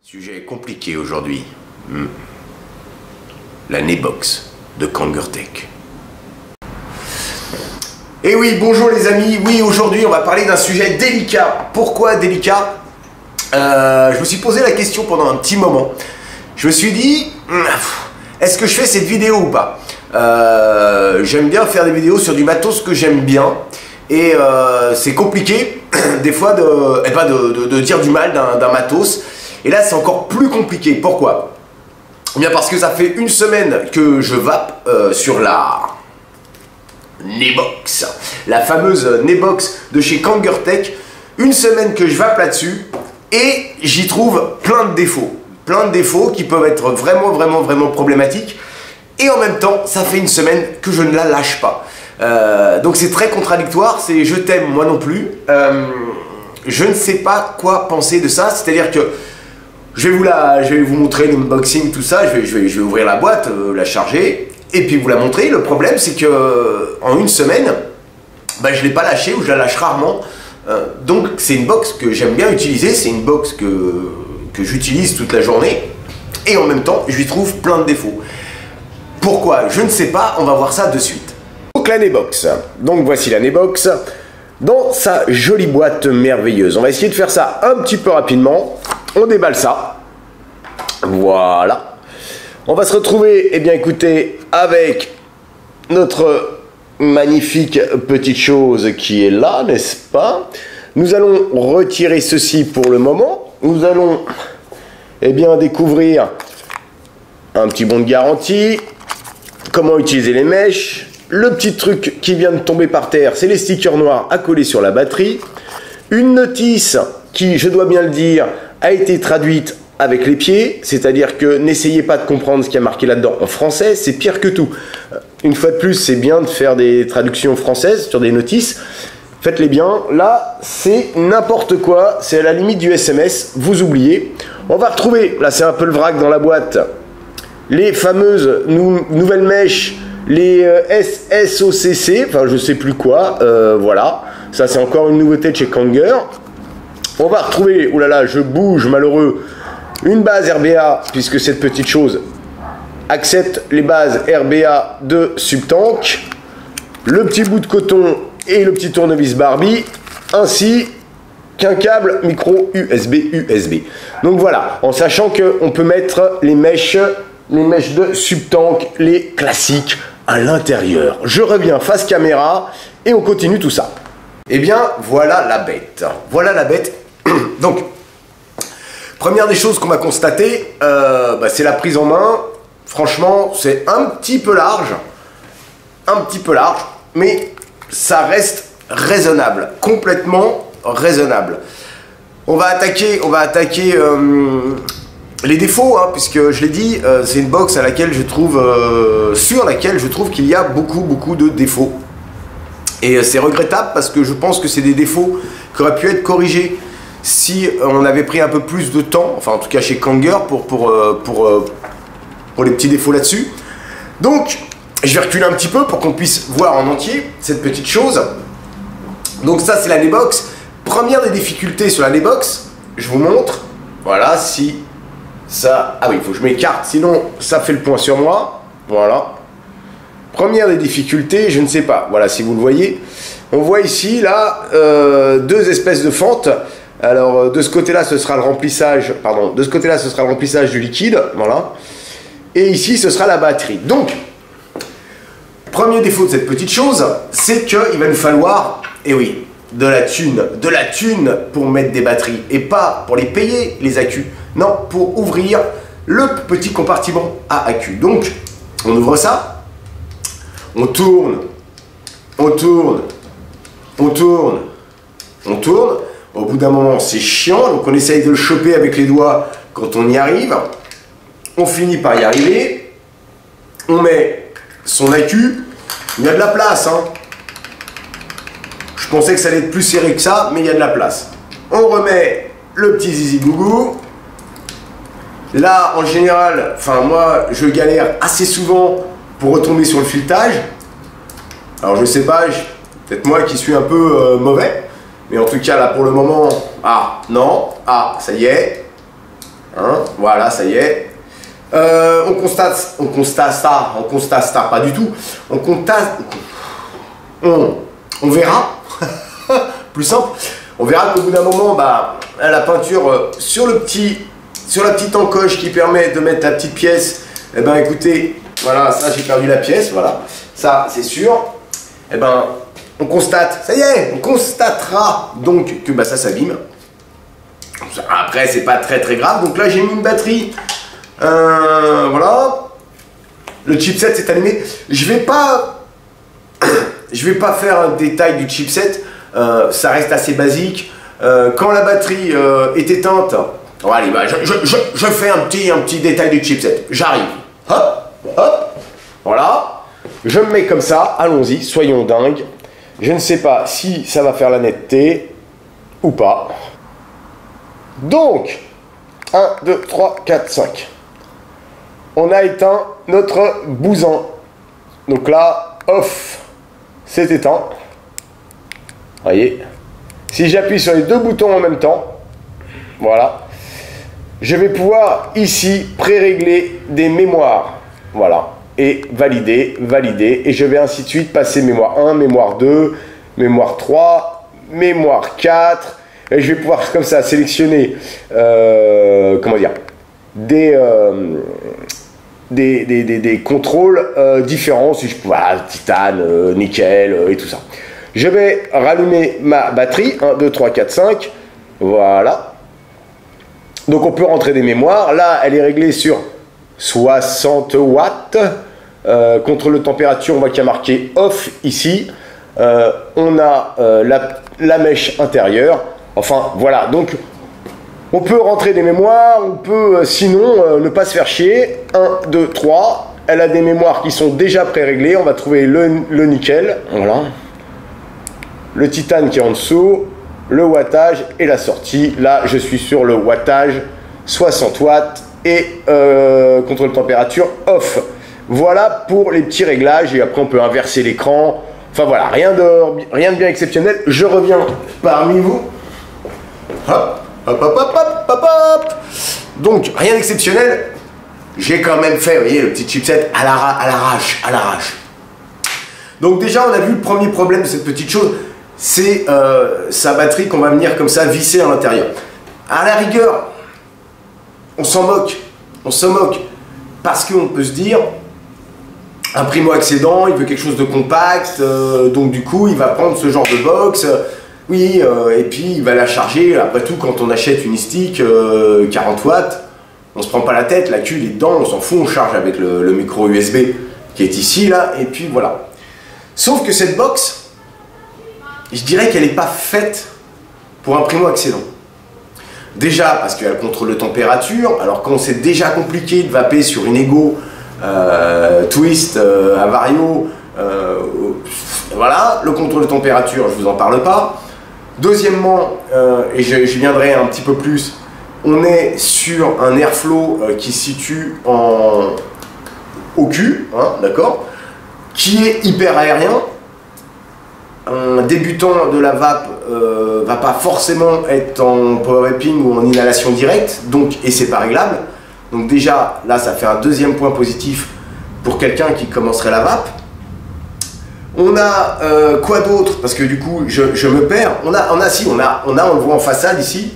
Sujet compliqué aujourd'hui. La Nebox de Kangertech. Et oui, bonjour les amis. Oui, aujourd'hui on va parler d'un sujet délicat. Pourquoi délicat? Je me suis posé la question pendant un petit moment. Je me suis dit, est-ce que je fais cette vidéo ou pas? J'aime bien faire des vidéos sur du matos que j'aime bien. Et c'est compliqué des fois de dire du mal d'un matos. Et là c'est encore plus compliqué. Pourquoi? Eh bien parce que ça fait une semaine que je vape sur la Nebox, la fameuse Nebox de chez Kangertech. Une semaine que je vape là-dessus et j'y trouve plein de défauts. Plein de défauts qui peuvent être vraiment problématiques. Et en même temps, ça fait une semaine que je ne la lâche pas. Donc c'est très contradictoire, c'est je t'aime, moi non plus. Je ne sais pas quoi penser de ça, c'est-à-dire que je vais vous montrer l'unboxing, tout ça, je vais ouvrir la boîte, la charger, et puis vous la montrer. Le problème c'est que en une semaine, je ne l'ai pas lâché ou je la lâche rarement. Donc c'est une box que j'aime bien utiliser, c'est une box que j'utilise toute la journée, et en même temps je lui trouve plein de défauts. Pourquoi? Je ne sais pas, on va voir ça de suite. Donc la Nebox, donc voici la Nebox dans sa jolie boîte merveilleuse. On va essayer de faire ça un petit peu rapidement. On déballe ça, voilà. On va se retrouver, eh bien écoutez, avec notre magnifique petite chose qui est là, n'est-ce pas? Nous allons retirer ceci pour le moment. Nous allons, eh bien, découvrir un petit bon de garantie, comment utiliser les mèches. Le petit truc qui vient de tomber par terre, c'est les stickers noirs à coller sur la batterie. Une notice qui, je dois bien le dire, a été traduite avec les pieds, c'est-à-dire que n'essayez pas de comprendre ce qu'il y a marqué là-dedans en français, c'est pire que tout. Une fois de plus, c'est bien de faire des traductions françaises sur des notices, faites-les bien. Là, c'est n'importe quoi, c'est à la limite du SMS, vous oubliez. On va retrouver, là c'est un peu le vrac dans la boîte, les fameuses nouvelles mèches, les SSOCC, enfin je sais plus quoi, voilà. Ça c'est encore une nouveauté de chez Kanger. On va retrouver, oulala, je bouge malheureux, une base RBA, puisque cette petite chose accepte les bases RBA de Subtank, le petit bout de coton et le petit tournevis Barbie, ainsi qu'un câble micro USB. Donc voilà, en sachant qu'on peut mettre les mèches de Subtank, les classiques, à l'intérieur. Je reviens face caméra et on continue tout ça. Eh bien, voilà la bête. Voilà la bête. Donc, première des choses qu'on va constater, c'est la prise en main. Franchement, c'est un petit peu large, mais ça reste raisonnable, complètement raisonnable. On va attaquer les défauts, hein, puisque je l'ai dit, c'est une box sur laquelle je trouve qu'il y a beaucoup de défauts. Et c'est regrettable parce que je pense que c'est des défauts qui auraient pu être corrigés si on avait pris un peu plus de temps, enfin en tout cas chez Kanger pour les petits défauts là-dessus. Donc je vais reculer un petit peu pour qu'on puisse voir en entier cette petite chose. Donc ça c'est la Nebox. Première des difficultés sur la Nebox, je vous montre, voilà, si ça... Ah oui, il faut que je m'écarte, sinon ça fait le point sur moi, voilà. Première des difficultés, je ne sais pas, voilà, si vous le voyez, on voit ici, là, deux espèces de fentes. Alors, de ce côté-là, ce sera le remplissage, du liquide, voilà. Et ici, ce sera la batterie. Donc, premier défaut de cette petite chose, c'est qu'il va nous falloir, eh oui, de la thune pour mettre des batteries. Et pas pour les payer, les accus. Non, pour ouvrir le petit compartiment à accus. Donc, on ouvre ça. On tourne. Au bout d'un moment, c'est chiant, donc on essaye de le choper avec les doigts quand on y arrive. On finit par y arriver. On met son accu. Il y a de la place, hein. Je pensais que ça allait être plus serré que ça, mais il y a de la place. On remet le petit zizi gougou. Là, en général, enfin moi, je galère assez souvent pour retomber sur le filetage. Alors je sais pas, peut-être moi qui suis un peu mauvais, mais en tout cas là pour le moment, ah non, ah ça y est, Hein, voilà, ça y est. On constate ça, pas du tout. On verra, plus simple, on verra qu'au bout d'un moment, bah, la peinture sur la petite encoche qui permet de mettre la petite pièce, eh ben écoutez, voilà, ça j'ai perdu la pièce, voilà, ça c'est sûr. Eh ben, on constate, ça y est, on constatera donc que bah, ça s'abîme. Après, c'est pas très grave. Donc là, j'ai mis une batterie. Voilà. Le chipset s'est allumé. Je vais pas faire un détail du chipset. Ça reste assez basique. Quand la batterie est éteinte, bon, allez, bah, je fais un petit détail du chipset. J'arrive. Hop, hop. Voilà. Je me mets comme ça. Allons-y, soyons dingues. Je ne sais pas si ça va faire la netteté ou pas. Donc, 1, 2, 3, 4, 5. On a éteint notre bousin. Donc là, off, c'est éteint. Voyez. Si j'appuie sur les deux boutons en même temps, voilà, je vais pouvoir ici pré-régler des mémoires. Voilà. Et valider, valider. Et je vais ainsi de suite passer mémoire 1, mémoire 2, mémoire 3, mémoire 4. Et je vais pouvoir comme ça sélectionner, comment dire, des contrôles différents. Si je peux, voilà, titane, nickel et tout ça. Je vais rallumer ma batterie. 1, 2, 3, 4, 5. Voilà. Donc on peut rentrer des mémoires. Là, elle est réglée sur 60 watts. Contrôle de température, on voit qu'il y a marqué off ici. On a la mèche intérieure. Enfin, voilà, donc on peut rentrer des mémoires, on peut sinon ne pas se faire chier. 1, 2, 3, elle a des mémoires qui sont déjà pré-réglées, on va trouver le nickel, voilà. Le titane qui est en dessous, le wattage et la sortie. Là, je suis sur le wattage, 60 watts et contrôle de température off. Voilà pour les petits réglages et après on peut inverser l'écran. Enfin voilà, rien de bien exceptionnel. Je reviens parmi vous. Hop, hop, hop, hop, hop, hop, hop. Donc, rien d'exceptionnel. J'ai quand même fait, vous voyez, le petit chipset à l'arrache. Donc déjà, on a vu le premier problème de cette petite chose, c'est sa batterie qu'on va venir comme ça visser à l'intérieur. À la rigueur, on s'en moque. Parce qu'on peut se dire, un primo-accédant, il veut quelque chose de compact, donc du coup, il va prendre ce genre de box. Oui, et puis il va la charger. Après tout, quand on achète une stick 40 watts, on se prend pas la tête, la queue est dedans, on s'en fout, on charge avec le micro USB qui est ici, là, et puis voilà. Sauf que cette box, je dirais qu'elle n'est pas faite pour un primo-accédant. Déjà parce qu'elle contrôle la température, alors quand c'est déjà compliqué de vaper sur une Ego, Twist, Avario, voilà, le contrôle de température, je vous en parle pas. Deuxièmement, et j'y viendrai un petit peu plus, on est sur un airflow qui se situe au cul, hein, d'accord, qui est hyper aérien. Un débutant de la vape va pas forcément être en power vaping ou en inhalation directe, donc, et c'est pas réglable. Donc déjà, là, ça fait un deuxième point positif pour quelqu'un qui commencerait la vape. On a quoi d'autre? Parce que du coup, je me perds. On le voit en façade ici,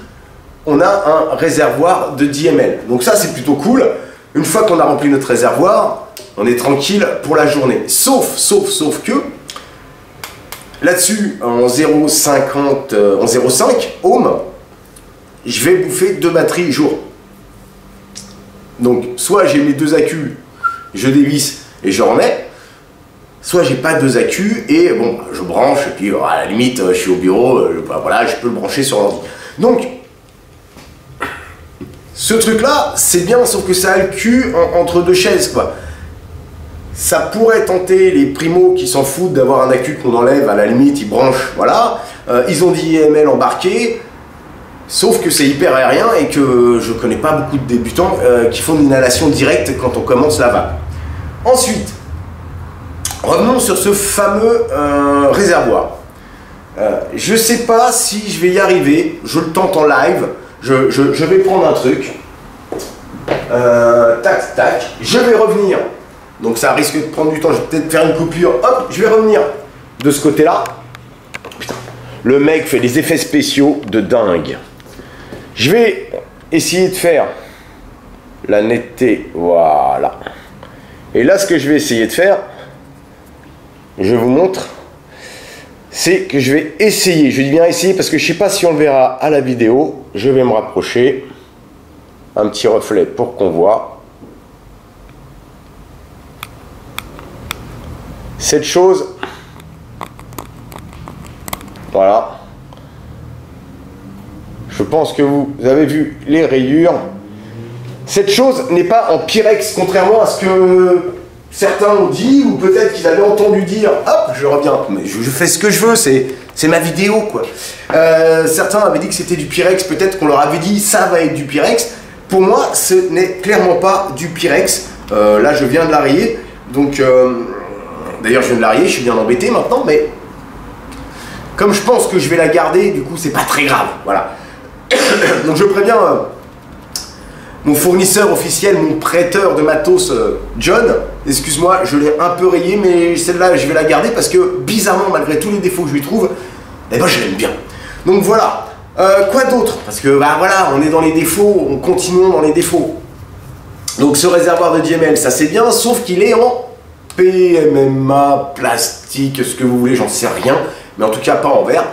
on a un réservoir de 10 ml. Donc ça, c'est plutôt cool. Une fois qu'on a rempli notre réservoir, on est tranquille pour la journée. Sauf que, là-dessus, en 0,5 ohms, je vais bouffer 2 batteries jour. Donc, soit j'ai mes 2 accus, je dévisse et je remets, soit j'ai pas 2 accus et bon, je branche et puis à la limite, je suis au bureau, voilà, je peux le brancher sur l'ordi. Donc, ce truc-là, c'est bien, sauf que ça a le cul entre 2 chaises, quoi. Ça pourrait tenter les primos qui s'en foutent d'avoir un accu qu'on enlève, à la limite, ils branchent, voilà. Ils ont 10 ml embarqués. Sauf que c'est hyper aérien et que je connais pas beaucoup de débutants qui font une inhalation directe quand on commence la vape. Ensuite, revenons sur ce fameux réservoir. Je sais pas si je vais y arriver, je le tente en live, je vais prendre un truc. Tac, tac. Je vais revenir. Donc ça risque de prendre du temps. Je vais peut-être faire une coupure. Hop, je vais revenir de ce côté-là. Putain. Le mec fait des effets spéciaux de dingue. Je vais essayer de faire la netteté. Voilà. Et là, ce que je vais essayer de faire, je vous montre, c'est que je vais essayer. Je dis bien essayer parce que je ne sais pas si on le verra à la vidéo. Je vais me rapprocher. Un petit reflet pour qu'on voit. Cette chose, voilà. Je pense que vous avez vu les rayures. Cette chose n'est pas en Pyrex, contrairement à ce que certains ont dit, ou peut-être qu'ils avaient entendu dire. Hop, je reviens, mais je fais ce que je veux, c'est ma vidéo, quoi. Certains avaient dit que c'était du Pyrex, peut-être qu'on leur avait dit ça va être du Pyrex. Pour moi, ce n'est clairement pas du Pyrex. Là, je viens de la rayer, donc d'ailleurs, je viens de la rayer, je suis bien embêté maintenant, mais comme je pense que je vais la garder, du coup, c'est pas très grave, voilà. Donc, je préviens mon fournisseur officiel, mon prêteur de matos, John. Excuse-moi, je l'ai un peu rayé, mais celle-là, je vais la garder parce que, bizarrement, malgré tous les défauts que je lui trouve, eh ben, je l'aime bien. Donc, voilà. Quoi d'autre? Parce que, bah voilà, on est dans les défauts, on continue dans les défauts. Donc, ce réservoir de DML, ça c'est bien, sauf qu'il est en PMMA, plastique, ce que vous voulez, j'en sais rien, mais en tout cas pas en verre.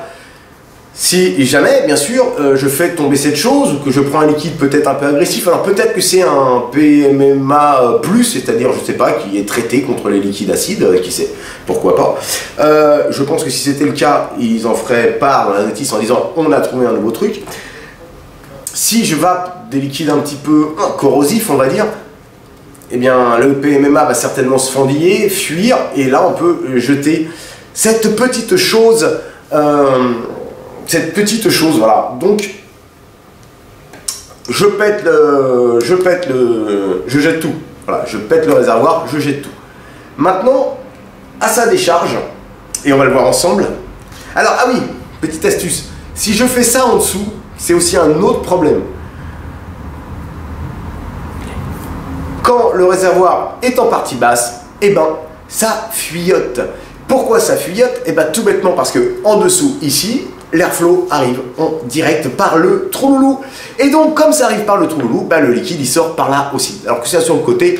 Si jamais, bien sûr, je fais tomber cette chose, ou que je prends un liquide peut-être un peu agressif, alors peut-être que c'est un PMMA+, c'est-à-dire, je sais pas, qui est traité contre les liquides acides, qui sait, pourquoi pas. Je pense que si c'était le cas, ils en feraient part dans la notice en disant « on a trouvé un nouveau truc ». Si je vape des liquides un petit peu corrosifs, on va dire, eh bien, le PMMA va certainement se fendiller, fuir, et là, on peut jeter cette petite chose, voilà. Donc, je jette tout. Voilà, je pète le réservoir, je jette tout. Maintenant, à sa décharge, et on va le voir ensemble. Alors, ah oui, petite astuce. Si je fais ça en dessous, c'est aussi un autre problème. Quand le réservoir est en partie basse, eh ben, ça fuyote. Pourquoi ça fuyote? Eh ben, tout bêtement parce que en dessous, ici, l'airflow arrive en direct par le trou-loulou. Et donc, comme ça arrive par le trou-loulou, bah, le liquide, il sort par là aussi. Alors que c'est sur le côté,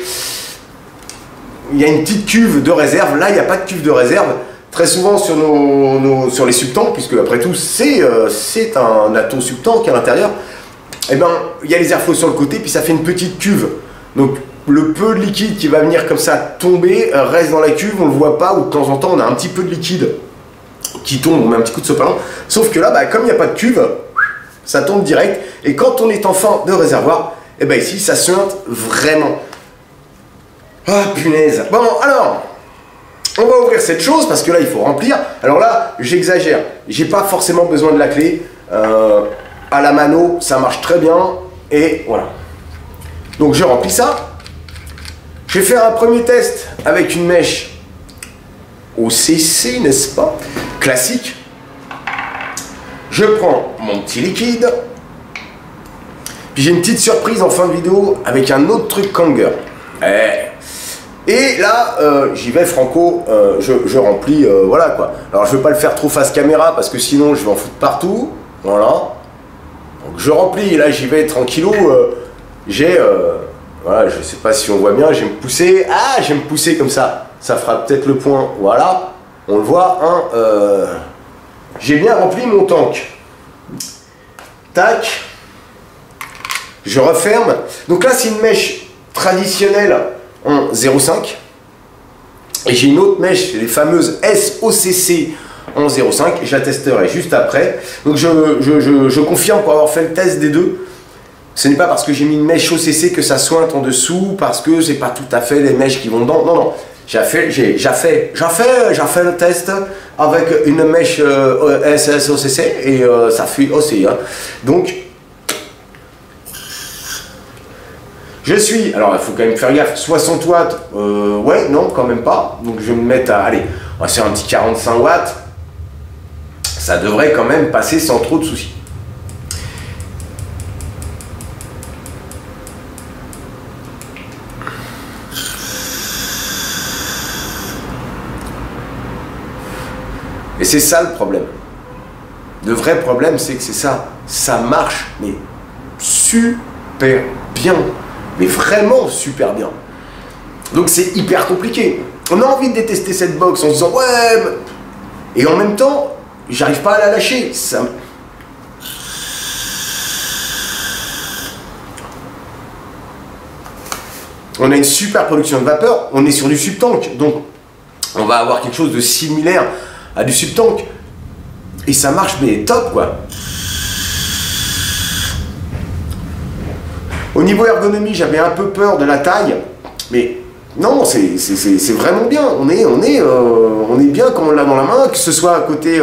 il y a une petite cuve de réserve. Là, il n'y a pas de cuve de réserve. Très souvent, sur les subtanks, puisque après tout, c'est un atome subtank à l'intérieur, eh ben, il y a les airflows sur le côté, puis ça fait une petite cuve. Donc, le peu de liquide qui va venir comme ça tomber reste dans la cuve, on ne le voit pas, ou de temps en temps, on a un petit peu de liquide qui tombe, on met un petit coup de sopalin. Sauf que là, bah, comme il n'y a pas de cuve, ça tombe direct. Et quand on est en fin de réservoir, et ben ici, ça suinte vraiment. Ah, punaise. Bon, alors, on va ouvrir cette chose parce que là, il faut remplir. Alors là, j'exagère. J'ai pas forcément besoin de la clé. À la mano, ça marche très bien. Et voilà. Donc, je remplis ça. Je vais faire un premier test avec une mèche OCC, n'est-ce pas? Classique. Je prends mon petit liquide. Puis j'ai une petite surprise en fin de vidéo avec un autre truc Kanger. Et là, j'y vais franco, je remplis, voilà quoi. Alors je ne veux pas le faire trop face caméra parce que sinon je vais en foutre partout. Voilà. Donc je remplis, et là j'y vais tranquillou. Voilà, je ne sais pas si on voit bien, je vais me pousser. Ah, je vais me pousser comme ça. Ça fera peut-être le point. Voilà. On le voit, hein. J'ai bien rempli mon tank. Tac. Je referme. Donc là, c'est une mèche traditionnelle en 0,5. Et j'ai une autre mèche, les fameuses SOCC en 0,5. Je la testerai juste après. Donc je confirme pour avoir fait le test des deux. Ce n'est pas parce que j'ai mis une mèche OCC que ça sointe en dessous, parce que c'est pas tout à fait les mèches qui vont dedans. Non, non. J'ai fait le test avec une mèche SOCC et ça fuit aussi. Hein. Donc, je suis, alors il faut quand même faire gaffe, 60 watts, ouais, non, quand même pas. Donc je vais me mettre à, allez, on va faire un petit 45 watts. Ça devrait quand même passer sans trop de soucis. Et c'est ça le problème. Le vrai problème, c'est que c'est ça. Ça marche, mais super bien. Mais vraiment super bien. Donc c'est hyper compliqué. On a envie de détester cette box en se disant ouais, et en même temps, j'arrive pas à la lâcher. Ça... On a une super production de vapeur, on est sur du subtank, donc on va avoir quelque chose de similaire à du subtank. Et ça marche, mais top quoi. Au niveau ergonomie, j'avais un peu peur de la taille, mais non, c'est vraiment bien. On est bien quand on l'a dans la main, que ce soit côté,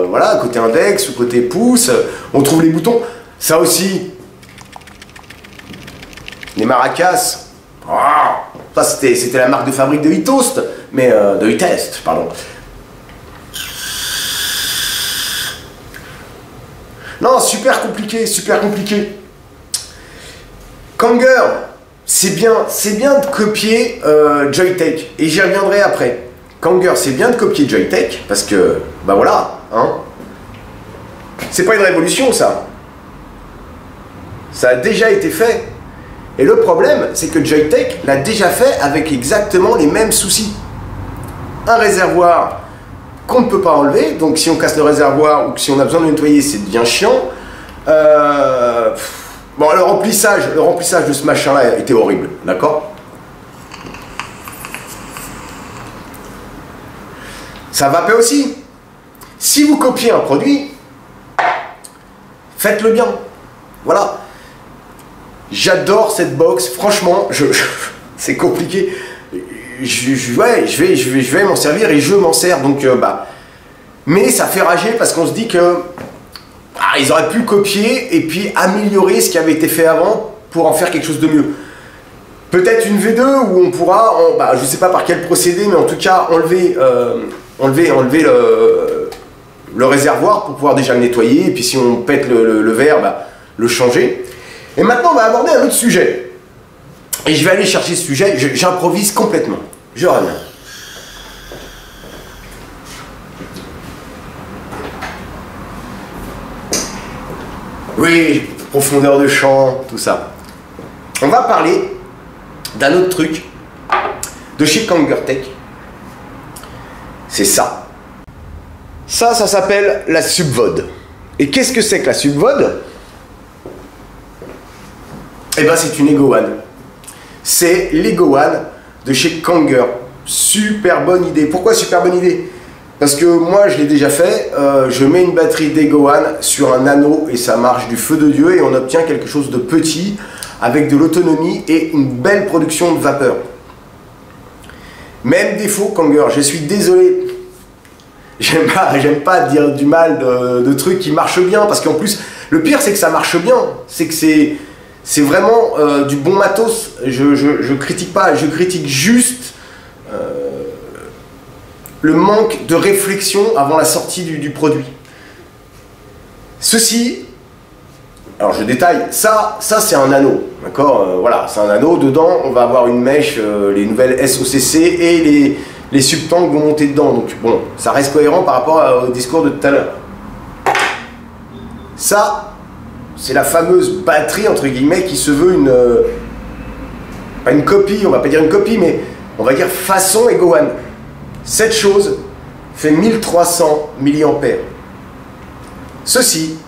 voilà, côté index ou côté pouce, on trouve les boutons. Ça aussi, les maracas. Ça c'était la marque de fabrique de Hitoast, mais de Hitest, pardon. Non, super compliqué, super compliqué. Kanger, c'est bien de copier Joyetech, et j'y reviendrai après. Kanger, c'est bien de copier Joyetech, parce que, bah voilà, hein. C'est pas une révolution, ça. Ça a déjà été fait. Et le problème, c'est que Joyetech l'a déjà fait avec exactement les mêmes soucis. Un réservoir qu'on ne peut pas enlever, donc si on casse le réservoir ou si on a besoin de nettoyer, c'est devient chiant. Bon, le remplissage de ce machin-là était horrible, d'accord? Ça vapait aussi. Si vous copiez un produit, faites-le bien. Voilà. J'adore cette box, franchement, c'est compliqué. Je vais m'en servir et je m'en sers, donc mais ça fait rager parce qu'on se dit que ils auraient pu copier et puis améliorer ce qui avait été fait avant pour en faire quelque chose de mieux. Peut-être une V2 où on pourra, je sais pas par quel procédé, mais en tout cas enlever le réservoir pour pouvoir déjà le nettoyer, et puis si on pète le verre, le changer. Et maintenant, on va aborder un autre sujet. Et je vais aller chercher ce sujet, j'improvise complètement. Je reviens. Oui, profondeur de champ, tout ça. On va parler d'un autre truc de chez Kangertech. C'est ça. Ça s'appelle la Subvod. Et qu'est-ce que c'est que la Subvod? Eh ben c'est une Ego One. C'est l'Ego One de chez Kanger. Super bonne idée. Pourquoi super bonne idée? Parce que moi je l'ai déjà fait, je mets une batterie d'Ego One sur un anneau et ça marche du feu de Dieu et on obtient quelque chose de petit avec de l'autonomie et une belle production de vapeur. Même défaut Kanger, je suis désolé. J'aime pas dire du mal de trucs qui marchent bien parce qu'en plus le pire c'est que ça marche bien. C'est que c'est vraiment du bon matos. Je critique pas, je critique juste le manque de réflexion avant la sortie du produit. Ceci, alors je détaille, ça c'est un anneau, d'accord, voilà, c'est un anneau, dedans on va avoir une mèche, les nouvelles SOCC et les subtanks vont monter dedans, donc bon, ça reste cohérent par rapport au discours de tout à l'heure. Ça, c'est la fameuse batterie, entre guillemets, qui se veut pas une copie, on va pas dire une copie, mais on va dire façon Ego One. Cette chose fait 1300 mAh. Ceci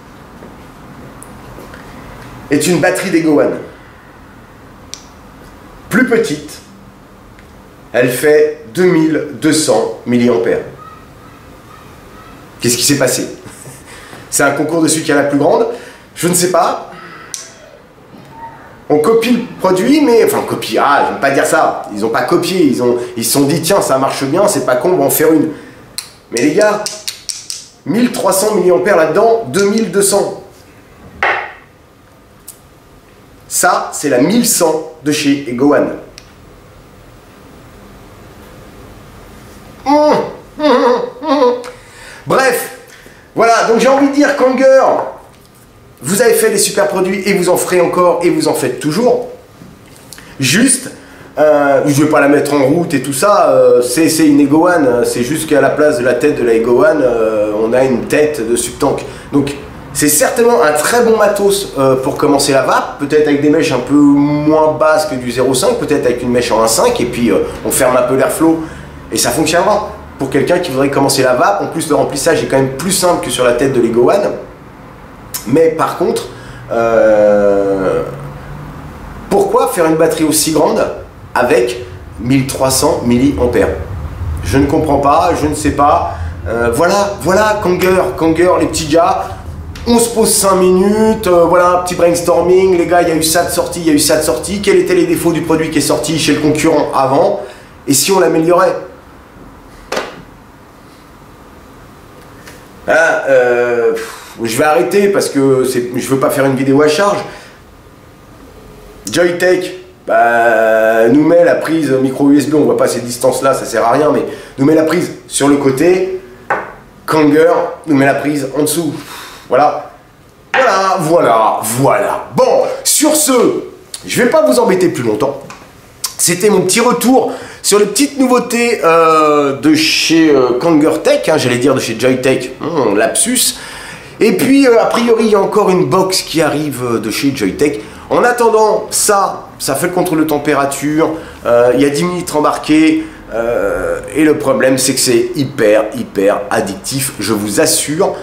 est une batterie d'Ego One. Plus petite, elle fait 2200 mAh. Qu'est-ce qui s'est passé? C'est un concours de celui qui a la plus grande? Je ne sais pas. On copie le produit, mais... Enfin, copie, j'aime pas dire ça. Ils n'ont pas copié, ils se sont dit, tiens, ça marche bien, c'est pas con, on va en faire une. Mais les gars, 1300 mAh là-dedans, 2200. Ça, c'est la 1100 de chez Ego One. Bref, voilà, donc j'ai envie de dire, Kanger, vous avez fait des super produits et vous en ferez encore et vous en faites toujours. Juste, Je vais pas la mettre en route et tout ça, c'est une Ego One, c'est juste qu'à la place de la tête de la Ego One, on a une tête de subtank. Donc c'est certainement un très bon matos pour commencer la vape, peut-être avec des mèches un peu moins basses que du 0,5, peut-être avec une mèche en 1,5 et puis on ferme un peu l'airflow et ça fonctionnera. Pour quelqu'un qui voudrait commencer la vape, en plus le remplissage est quand même plus simple que sur la tête de l'Ego One. Mais par contre, pourquoi faire une batterie aussi grande avec 1300 mAh? Je ne comprends pas, je ne sais pas. Voilà, Kanger, les petits gars. On se pose 5 minutes, voilà un petit brainstorming. Les gars, il y a eu ça de sortie, il y a eu ça de sortie. Quels étaient les défauts du produit qui est sorti chez le concurrent avant? Et si on l'améliorait? Voilà, je vais arrêter parce que je veux pas faire une vidéo à charge. Joyetech nous met la prise micro USB, on voit pas ces distances là, ça sert à rien, mais nous met la prise sur le côté. Kanger nous met la prise en dessous. Voilà. Bon, sur ce, je vais pas vous embêter plus longtemps. C'était mon petit retour sur les petites nouveautés de chez Kangertech, hein, j'allais dire de chez Joyetech, lapsus. Et puis, a priori, il y a encore une box qui arrive de chez Joyetech. En attendant, ça fait le contrôle de température, il y a 10 minutes embarquées, et le problème, c'est que c'est hyper addictif, je vous assure.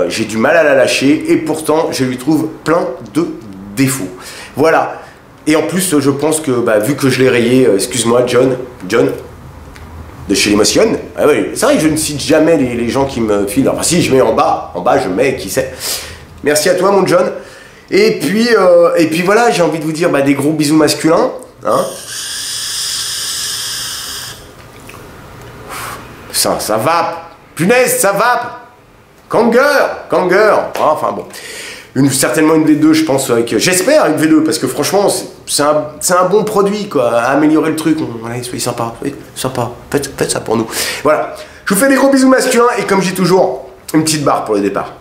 J'ai du mal à la lâcher, et pourtant, je lui trouve plein de défauts. Voilà. Et en plus, je pense que, vu que je l'ai rayé, excuse-moi, John, de chez Emotion. Ah oui, c'est vrai que je ne cite jamais les gens qui me filent. Enfin, si, je mets en bas, je mets, qui sait. Merci à toi, mon John. Et puis voilà, j'ai envie de vous dire des gros bisous masculins. Hein. Ça vape. Punaise, ça vape. Kanger. Enfin bon. Certainement une V2, je pense, j'espère une V2, parce que franchement, c'est un bon produit, quoi, à améliorer le truc. Allez, soyez sympa, faites ça pour nous. Voilà, je vous fais des gros bisous masculins, et comme je dis toujours, une petite barre pour le départ.